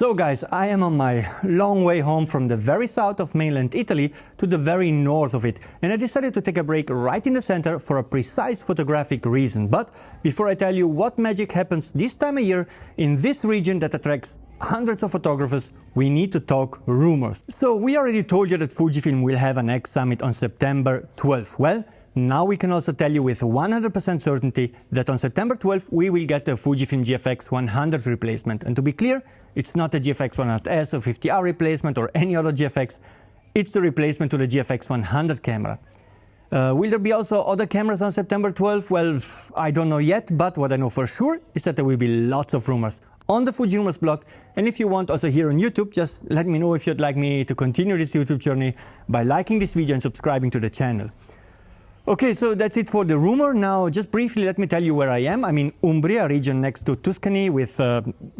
So guys, I am on my long way home from the very south of mainland Italy to the very north of it, and I decided to take a break right in the center for a precise photographic reason. But before I tell you what magic happens this time of year in this region that attracts hundreds of photographers, we need to talk rumors. So we already told you that Fujifilm will have an X Summit on September 12th. Well, now we can also tell you with 100% certainty that on September 12th we will get a Fujifilm GFX100 replacement. And to be clear, it's not a GFX100S or 50R replacement or any other GFX, it's the replacement to the GFX100 camera. Will there be also other cameras on September 12th? Well, I don't know yet, but what I know for sure is that there will be lots of rumors on the FujiRumors blog. And if you want also here on YouTube, just let me know if you'd like me to continue this YouTube journey by liking this video and subscribing to the channel. Okay, so that's it for the rumor. Now, just briefly, let me tell you where I am. I'm in Umbria, a region next to Tuscany, with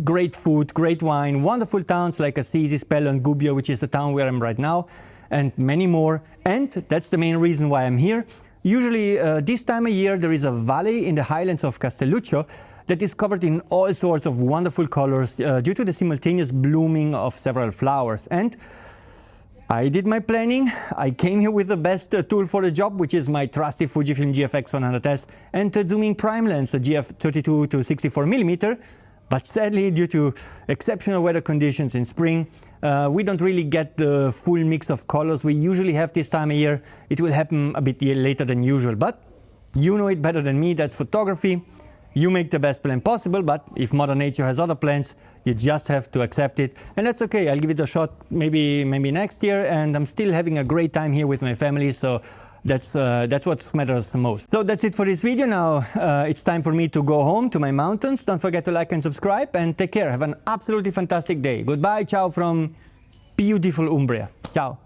great food, great wine, wonderful towns like Assisi, Spello and Gubbio, which is the town where I'm right now, and many more. And that's the main reason why I'm here. Usually, this time of year, there is a valley in the highlands of Castelluccio that is covered in all sorts of wonderful colors due to the simultaneous blooming of several flowers. And I did my planning. I came here with the best tool for the job, which is my trusty Fujifilm GFX100S and the zooming prime lens, the GF32 to 64mm. But sadly, due to exceptional weather conditions in spring, we don't really get the full mix of colors we usually have this time of year. It will happen a bit later than usual, but you know it better than me. That's photography. You make the best plan possible, but if Mother Nature has other plans, you just have to accept it. And that's okay, I'll give it a shot maybe next year, and I'm still having a great time here with my family, so that's what matters the most. So that's it for this video. Now it's time for me to go home to my mountains. Don't forget to like and subscribe, and take care. Have an absolutely fantastic day. Goodbye, ciao from beautiful Umbria. Ciao.